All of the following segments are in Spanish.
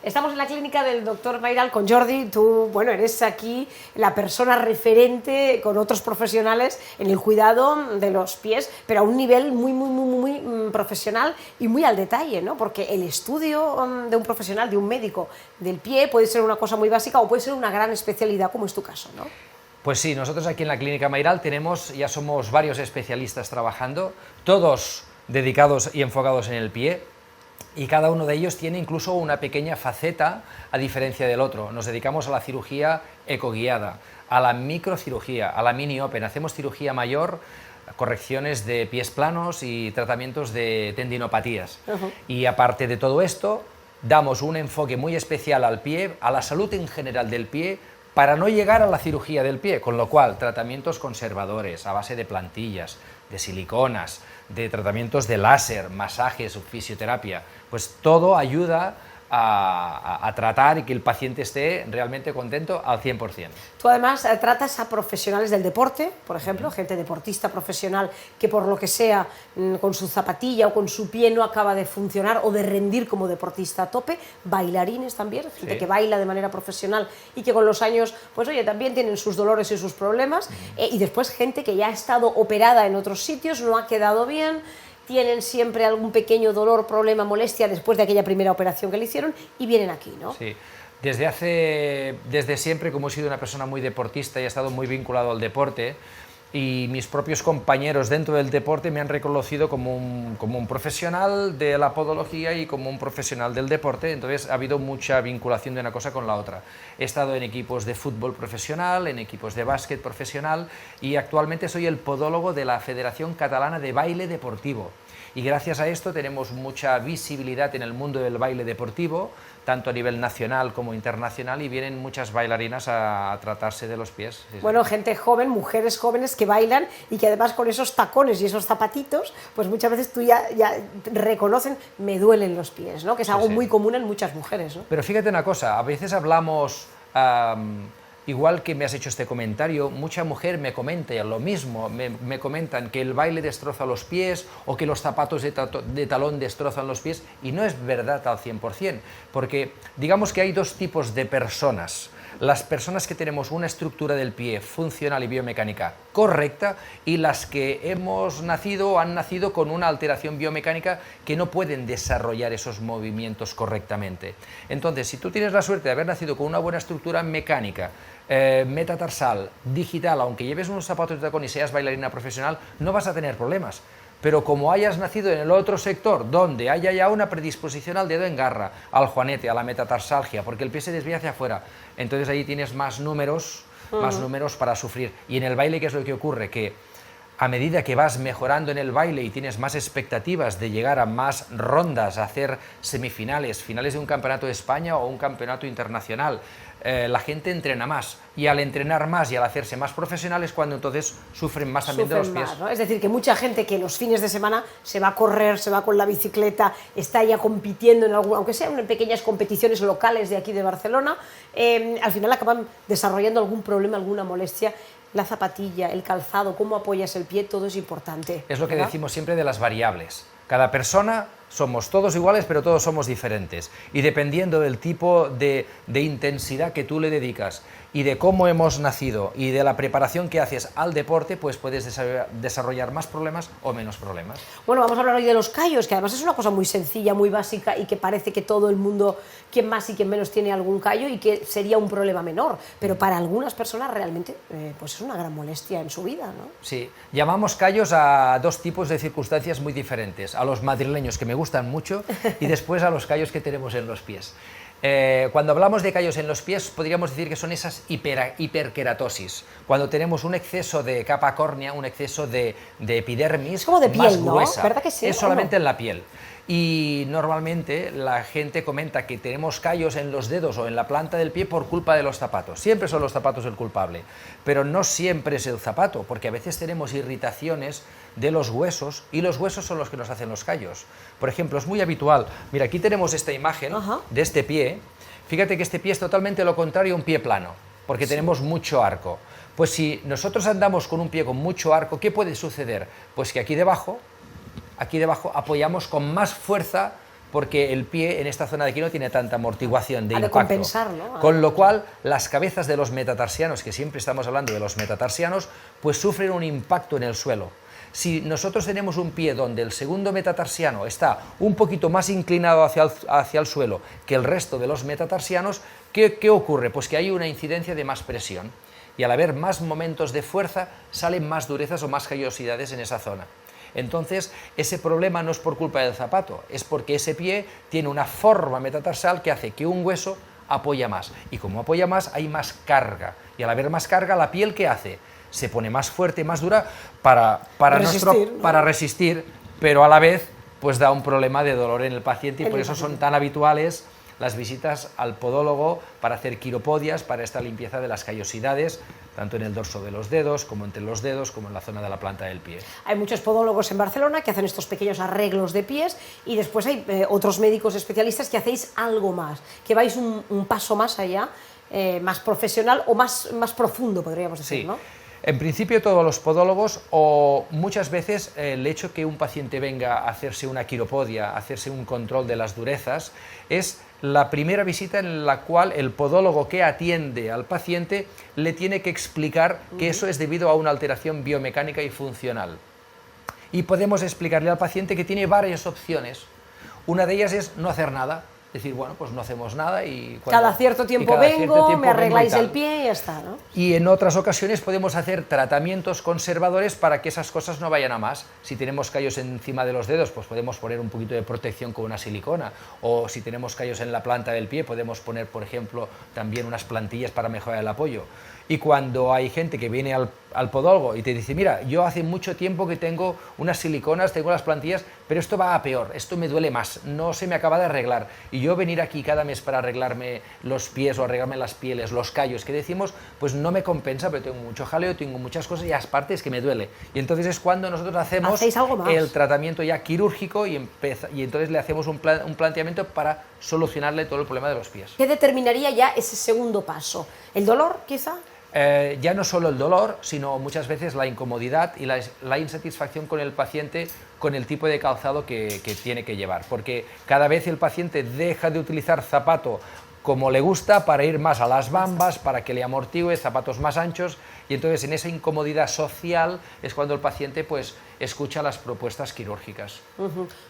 Estamos en la clínica del doctor Mayral con Jordi. Tú, bueno, eres aquí la persona referente con otros profesionales en el cuidado de los pies, pero a un nivel muy profesional y muy al detalle, ¿no? Porque el estudio de un profesional, de un médico del pie, puede ser una cosa muy básica o puede ser una gran especialidad, como es tu caso, ¿no? Pues sí, nosotros aquí en la clínica Mayral ya somos varios especialistas trabajando, todos dedicados y enfocados en el pie, y cada uno de ellos tiene incluso una pequeña faceta a diferencia del otro. Nos dedicamos a la cirugía ecoguiada, a la microcirugía, a la mini open, hacemos cirugía mayor, correcciones de pies planos y tratamientos de tendinopatías. Y aparte de todo esto, damos un enfoque muy especial al pie, a la salud en general del pie, para no llegar a la cirugía del pie, con lo cual tratamientos conservadores a base de plantillas, de siliconas, de tratamientos de láser, masajes, fisioterapia, pues todo ayuda a tratar y que el paciente esté realmente contento al 100%. Tú además tratas a profesionales del deporte, por ejemplo, gente deportista profesional que por lo que sea con su zapatilla o con su pie no acaba de funcionar o de rendir como deportista a tope, bailarines también, gente que baila de manera profesional y que con los años, pues oye, también tienen sus dolores y sus problemas, y después gente que ya ha estado operada en otros sitios, no ha quedado bien, tienen siempre algún pequeño dolor, problema, molestia después de aquella primera operación que le hicieron y vienen aquí, ¿no? Sí, desde siempre, como he sido una persona muy deportista y he estado muy vinculado al deporte, y mis propios compañeros dentro del deporte me han reconocido como un profesional de la podología y como un profesional del deporte, entonces ha habido mucha vinculación de una cosa con la otra. He estado en equipos de fútbol profesional, en equipos de básquet profesional y actualmente soy el podólogo de la Federación Catalana de Baile Deportivo. Y gracias a esto tenemos mucha visibilidad en el mundo del baile deportivo, tanto a nivel nacional como internacional, y vienen muchas bailarinas a tratarse de los pies. Sí, bueno, gente joven, mujeres jóvenes que bailan y que además con esos tacones y esos zapatitos, pues muchas veces tú ya reconocen, me duelen los pies, ¿no? Que es algo muy común en muchas mujeres, ¿no? Pero fíjate una cosa, a veces hablamos... igual que me has hecho este comentario, mucha mujer me comenta lo mismo, me comentan que el baile destroza los pies o que los zapatos de talón destrozan los pies, y no es verdad al 100%, porque digamos que hay dos tipos de personas. Las personas que tenemos una estructura del pie funcional y biomecánica correcta, y las que hemos nacido o han nacido con una alteración biomecánica que no pueden desarrollar esos movimientos correctamente. Entonces, si tú tienes la suerte de haber nacido con una buena estructura mecánica, metatarsal, digital, aunque lleves unos zapatos de tacón y seas bailarina profesional, no vas a tener problemas. Pero como hayas nacido en el otro sector, donde haya ya una predisposición al dedo en garra, al juanete, a la metatarsalgia, porque el pie se desvía hacia afuera, entonces ahí tienes más números para sufrir. Y en el baile, ¿qué es lo que ocurre? Que a medida que vas mejorando en el baile y tienes más expectativas de llegar a más rondas, a hacer semifinales, finales de un campeonato de España o un campeonato internacional, la gente entrena más, y al entrenar más y al hacerse más profesional es cuando entonces sufren más también de los pies. Más, ¿no? Es decir, que mucha gente que los fines de semana se va a correr, se va con la bicicleta, está ya compitiendo en algún, aunque sean en pequeñas competiciones locales de aquí de Barcelona, al final acaban desarrollando algún problema, alguna molestia. La zapatilla, el calzado, cómo apoyas el pie, todo es importante. Es lo que decimos siempre de las variables. Cada persona somos todos iguales, pero todos somos diferentes. Y dependiendo del tipo de intensidad que tú le dedicas y de cómo hemos nacido y de la preparación que haces al deporte, pues puedes desarrollar más problemas o menos problemas. Bueno, vamos a hablar hoy de los callos, que además es una cosa muy sencilla, muy básica y que parece que todo el mundo, quien más y quien menos, tiene algún callo y que sería un problema menor. Pero para algunas personas realmente pues es una gran molestia en su vida, ¿no? Sí, llamamos callos a dos tipos de circunstancias muy diferentes. A los madrileños, que me gustan mucho, y después a los callos que tenemos en los pies. Cuando hablamos de callos en los pies, podríamos decir que son esas hiperkeratosis, cuando tenemos un exceso de capa córnea, un exceso de epidermis, es como de piel, más ¿no? gruesa. ¿Verdad que sí? Es solamente en la piel. Y normalmente la gente comenta que tenemos callos en los dedos o en la planta del pie por culpa de los zapatos. Siempre son los zapatos el culpable, pero no siempre es el zapato, porque a veces tenemos irritaciones de los huesos, y los huesos son los que nos hacen los callos. Por ejemplo, es muy habitual, mira, aquí tenemos esta imagen de este pie. Fíjate que este pie es totalmente lo contrario a un pie plano, porque tenemos mucho arco. Pues si nosotros andamos con un pie con mucho arco, ¿qué puede suceder? Pues que aquí debajo apoyamos con más fuerza porque el pie en esta zona de aquí no tiene tanta amortiguación de Ha de impacto. compensar, ¿no? Con lo cual, las cabezas de los metatarsianos, que siempre estamos hablando de los metatarsianos, pues sufren un impacto en el suelo. Si nosotros tenemos un pie donde el segundo metatarsiano está un poquito más inclinado hacia el suelo que el resto de los metatarsianos, ¿qué ocurre? Pues que hay una incidencia de más presión, y al haber más momentos de fuerza salen más durezas o más callosidades en esa zona. Entonces, ese problema no es por culpa del zapato, es porque ese pie tiene una forma metatarsal que hace que un hueso apoya más, y como apoya más hay más carga, y al haber más carga, la piel, ¿qué hace? Se pone más fuerte, más dura para resistir, pero a la vez pues da un problema de dolor en el paciente, y por eso son tan habituales las visitas al podólogo para hacer quiropodias, para esta limpieza de las callosidades, tanto en el dorso de los dedos, como entre los dedos, como en la zona de la planta del pie. Hay muchos podólogos en Barcelona que hacen estos pequeños arreglos de pies, y después hay otros médicos especialistas que hacéis algo más, que vais un paso más allá, más profesional o más profundo, podríamos decir, sí. ¿no? En principio todos los podólogos, o muchas veces el hecho que un paciente venga a hacerse una quiropodia, a hacerse un control de las durezas, es la primera visita en la cual el podólogo que atiende al paciente le tiene que explicar que eso es debido a una alteración biomecánica y funcional. Y podemos explicarle al paciente que tiene varias opciones. Una de ellas es no hacer nada. Decir, bueno, pues no hacemos nada y... Cada cierto tiempo vengo, me arregláis el pie y ya está, ¿no? Y en otras ocasiones podemos hacer tratamientos conservadores para que esas cosas no vayan a más. Si tenemos callos encima de los dedos, pues podemos poner un poquito de protección con una silicona, o si tenemos callos en la planta del pie, podemos poner, por ejemplo, también unas plantillas para mejorar el apoyo. Y cuando hay gente que viene al podólogo y te dice, mira, yo hace mucho tiempo que tengo unas siliconas, tengo las plantillas, pero esto va a peor, esto me duele más, no se me acaba de arreglar. Y yo venir aquí cada mes para arreglarme los pies o arreglarme las pieles, los callos que decimos, pues no me compensa, pero tengo mucho jaleo, tengo muchas cosas y aparte es que me duele. Y entonces es cuando nosotros hacemos el tratamiento ya quirúrgico, y entonces le hacemos un planteamiento para solucionarle todo el problema de los pies. ¿Qué determinaría ya ese segundo paso? ¿El dolor, quizá? Ya no solo el dolor, sino muchas veces la incomodidad y la insatisfacción con el paciente con el tipo de calzado que tiene que llevar, porque cada vez el paciente deja de utilizar zapato como le gusta para ir más a las bambas, para que le amortigue, zapatos más anchos, y entonces en esa incomodidad social es cuando el paciente pues escucha las propuestas quirúrgicas.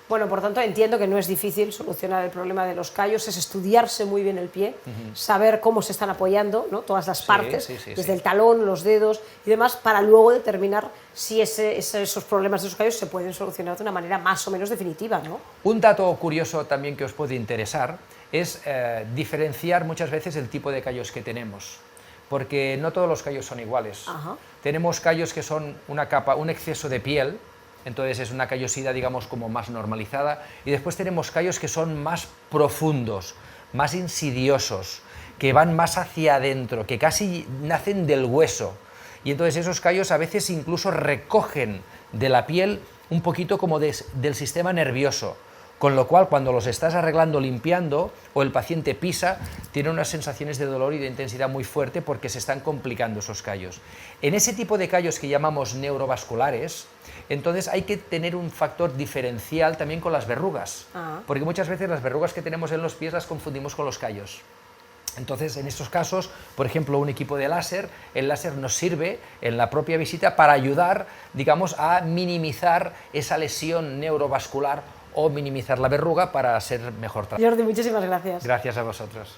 Bueno, por tanto entiendo que no es difícil solucionar el problema de los callos, es estudiarse muy bien el pie, saber cómo se están apoyando, ¿no? Todas las partes, desde el talón, los dedos y demás, para luego determinar si esos problemas de los callos se pueden solucionar de una manera más o menos definitiva, ¿no? Un dato curioso también que os puede interesar es diferenciar muchas veces el tipo de callos que tenemos, porque no todos los callos son iguales. Tenemos callos que son una capa, un exceso de piel, entonces es una callosidad, digamos, como más normalizada, y después tenemos callos que son más profundos, más insidiosos, que van más hacia adentro, que casi nacen del hueso, y entonces esos callos a veces incluso recogen de la piel un poquito como del sistema nervioso, con lo cual cuando los estás arreglando, limpiando, o el paciente pisa, tiene unas sensaciones de dolor y de intensidad muy fuerte porque se están complicando esos callos. En ese tipo de callos que llamamos neurovasculares, entonces hay que tener un factor diferencial también con las verrugas, porque muchas veces las verrugas que tenemos en los pies las confundimos con los callos. Entonces, en estos casos, por ejemplo, un equipo de láser, el láser nos sirve en la propia visita para ayudar, digamos, a minimizar esa lesión neurovascular o minimizar la verruga para ser mejor tratado. Jordi, muchísimas gracias. Gracias a vosotros.